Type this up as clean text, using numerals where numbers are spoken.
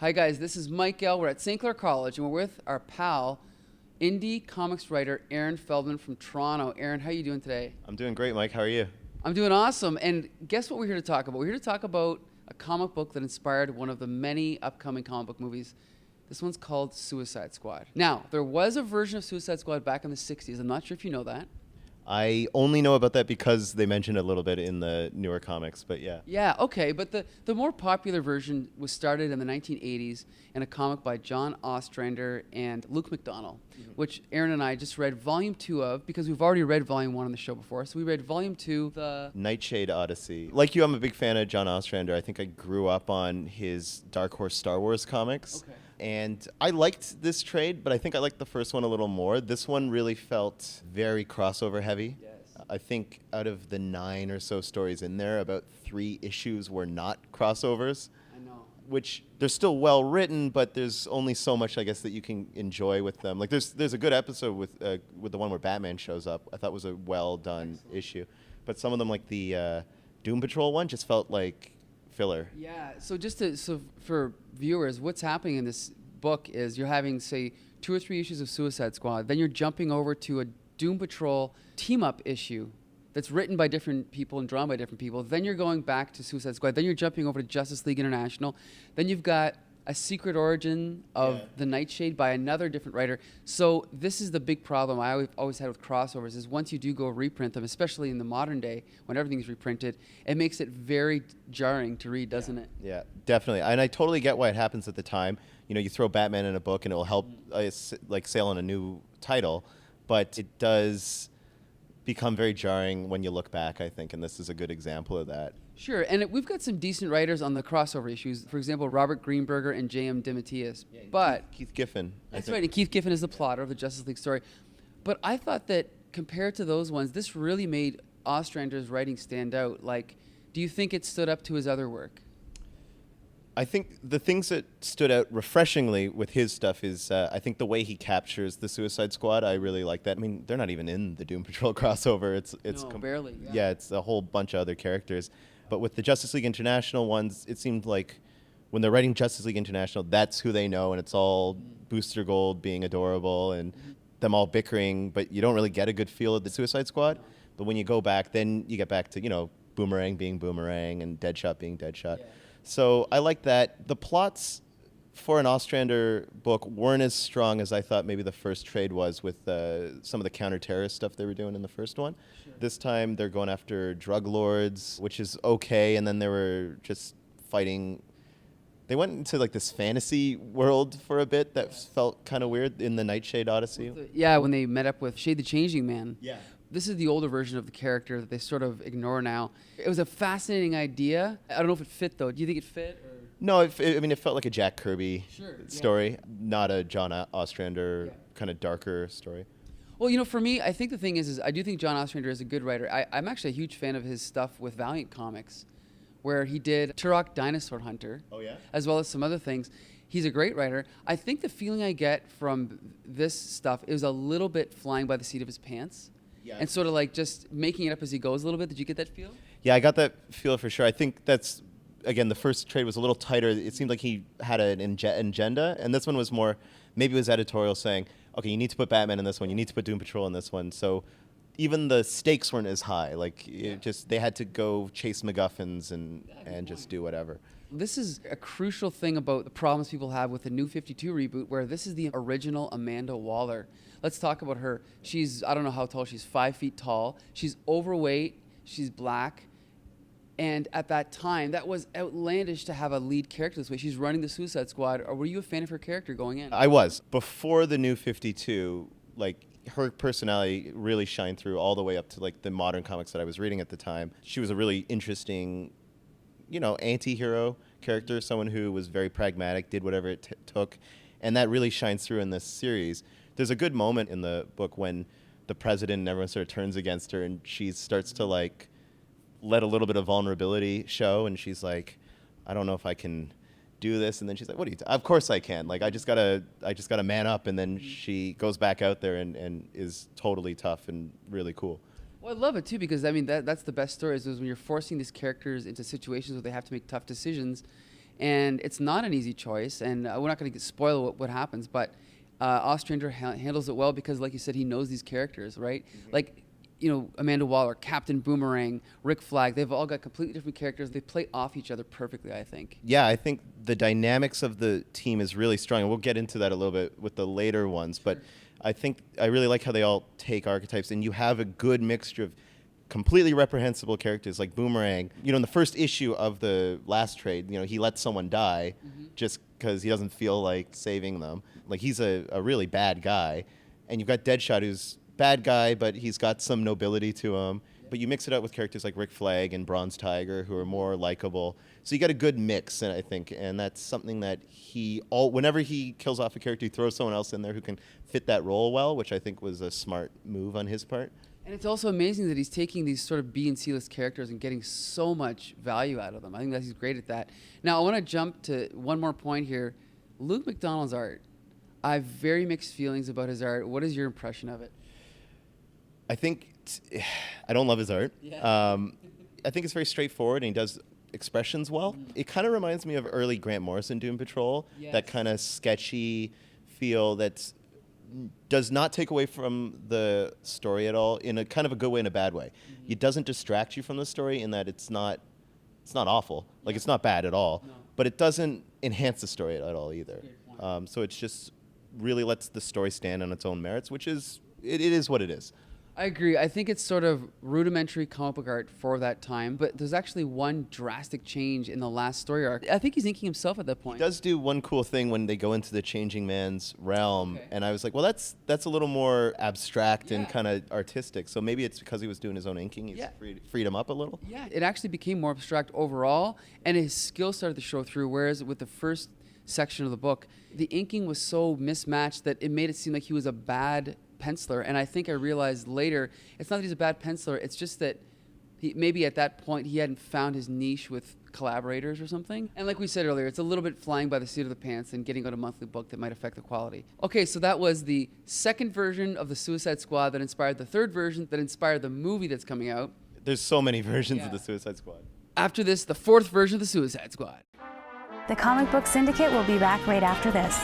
Hi guys, this is Mike Gell. We're at St. Clair College and we're with our pal, indie comics writer Aaron Feldman from Toronto. Aaron, how are you doing today? I'm doing great, Mike. How are you? I'm doing awesome. And guess what we're here to talk about? We're here to talk about a comic book that inspired one of the many upcoming comic book movies. This one's called Suicide Squad. Now, there was a version of Suicide Squad back in the 60s. I'm not sure if you know that. I only know about that because they mentioned it a little bit in the newer comics, but yeah. Yeah, okay, but the more popular version was started in the 1980s in a comic by John Ostrander and Luke McDonnell, which Aaron and I just read volume 2 of because we've already read volume 1 on the show before. So we read volume 2, the Nightshade Odyssey. Like you, I'm a big fan of John Ostrander. I think I grew up on his Dark Horse Star Wars comics. Okay. And I liked this trade, but I think I liked the first one a little more. This one really felt very crossover heavy. Yes. I think out of the 9 or so stories in there, about 3 issues were not crossovers. I know. Which they're still well written, but there's only so much, I guess, that you can enjoy with them. Like there's a good episode with the one where Batman shows up. I thought was a well done issue, but some of them, like the Doom Patrol one, just felt like filler. Yeah. So for viewers, what's happening in this book is you're having, say, 2 or 3 issues of Suicide Squad, then you're jumping over to a Doom Patrol team up issue that's written by different people and drawn by different people. Then you're going back to Suicide Squad. Then you're jumping over to Justice League International. Then you've got a secret origin of the Nightshade by another different writer. So this is the big problem I always had with crossovers is once you do go reprint them, especially in the modern day when everything's reprinted, it makes it very jarring to read, doesn't it? Yeah, definitely. And I totally get why it happens at the time. You know, you throw Batman in a book and it will help like sail on a new title, but it does become very jarring when you look back, I think, and this is a good example of that. Sure, and we've got some decent writers on the crossover issues. For example, Robert Greenberger and J.M. DeMatteis. But Keith Giffen. that's right, and Keith Giffen is the plotter of the Justice League story. But I thought that compared to those ones, this really made Ostrander's writing stand out. Like, do you think it stood up to his other work? I think the things that stood out refreshingly with his stuff is I think the way he captures the Suicide Squad. I really like that. I mean, they're not even in the Doom Patrol crossover. It's barely. Yeah, it's a whole bunch of other characters. But with the Justice League International ones, it seemed like when they're writing Justice League International, that's who they know, and it's all Booster Gold being adorable and them all bickering, but you don't really get a good feel of the Suicide Squad. No. But when you go back, then you get back to, you know, Boomerang being Boomerang and Deadshot being Deadshot. Yeah. So I like that. The plots for an Ostrander book weren't as strong as I thought maybe the first trade was with some of the counter-terrorist stuff they were doing in the first one. Sure. This time they're going after drug lords, which is okay, and then they were just fighting. They went into like this fantasy world for a bit that felt kind of weird in the Nightshade Odyssey. When they met up with Shade the Changing Man. Yeah. This is the older version of the character that they sort of ignore now. It was a fascinating idea. I don't know if it fit, though. Do you think it fit? Or? No, I mean, it felt like a Jack Kirby story, not a John Ostrander kind of darker story. Well, you know, for me, I think the thing is I do think John Ostrander is a good writer. I'm actually a huge fan of his stuff with Valiant Comics, where he did Turok Dinosaur Hunter, as well as some other things. He's a great writer. I think the feeling I get from this stuff is a little bit flying by the seat of his pants. Yeah. And sort of like just making it up as he goes a little bit. Did you get that feel? Yeah, I got that feel for sure. I think that's, again, the first trade was a little tighter. It seemed like he had an agenda, and this one was more, maybe it was editorial saying, okay, you need to put Batman in this one, you need to put Doom Patrol in this one. So even the stakes weren't as high. Like, they had to go chase MacGuffins and just do whatever. This is a crucial thing about the problems people have with the New 52 reboot, where this is the original Amanda Waller. Let's talk about her. She's, I don't know how tall, she's 5 feet tall. She's overweight, she's black. And at that time, that was outlandish to have a lead character this way. She's running the Suicide Squad. Or were you a fan of her character going in? I was. Before the New 52, like, her personality really shined through all the way up to, like, the modern comics that I was reading at the time. She was a really interesting, you know, anti-hero character, someone who was very pragmatic, did whatever it took, and that really shines through in this series. There's a good moment in the book when the president and everyone sort of turns against her, and she starts to, like, let a little bit of vulnerability show, and she's like, I don't know if I can do this, and then she's like, what are you of course I can, like, I just gotta man up, and then she goes back out there and is totally tough and really cool. Well, I love it too, because I mean that's the best stories is when you're forcing these characters into situations where they have to make tough decisions, And it's not an easy choice, and we're not going to spoil what happens, but Ostrander handles it well because, like you said, he knows these characters, right? Like, you know, Amanda Waller, Captain Boomerang, Rick Flag, they've all got completely different characters. They play off each other perfectly, I think. Yeah, I think the dynamics of the team is really strong. And we'll get into that a little bit with the later ones. But I think I really like how they all take archetypes, and you have a good mixture of completely reprehensible characters like Boomerang. You know, in the first issue of the last trade, you know, he lets someone die just because he doesn't feel like saving them. Like, he's a really bad guy. And you've got Deadshot, who's bad guy, but he's got some nobility to him. But you mix it up with characters like Rick Flag and Bronze Tiger, who are more likable. So you got a good mix, I think, and that's something that whenever he kills off a character, he throws someone else in there who can fit that role well, which I think was a smart move on his part. And it's also amazing that he's taking these sort of B and C list characters and getting so much value out of them. I think that he's great at that. Now, I want to jump to one more point here. Luke McDonnell's art. I have very mixed feelings about his art. What is your impression of it? I think I don't love his art. Yeah. I think it's very straightforward, and he does expressions well. It kind of reminds me of early Grant Morrison Doom Patrol, that kind of sketchy feel that does not take away from the story at all, in a kind of a good way and a bad way. It doesn't distract you from the story in that it's not awful. Like, it's not bad at all, but it doesn't enhance the story at all either. So it's just really lets the story stand on its own merits, which is, it is what it is. I agree. I think it's sort of rudimentary comic book art for that time, but there's actually one drastic change in the last story arc. I think he's inking himself at that point. He does do one cool thing when they go into the Changing Man's realm, and I was like, well, that's a little more abstract and kind of artistic, so maybe it's because he was doing his own inking, he's freed him up a little. Yeah, it actually became more abstract overall, and his skill started to show through, whereas with the first section of the book, the inking was so mismatched that it made it seem like he was a bad penciler. And I think I realized later, it's not that he's a bad penciler, it's just that maybe at that point he hadn't found his niche with collaborators or something. And like we said earlier, it's a little bit flying by the seat of the pants and getting out a monthly book that might affect the quality. Okay, so that was the second version of the Suicide Squad that inspired the third version that inspired the movie that's coming out. There's so many versions of the Suicide Squad. After this, the fourth version of the Suicide Squad. The Comic Book Syndicate will be back right after this.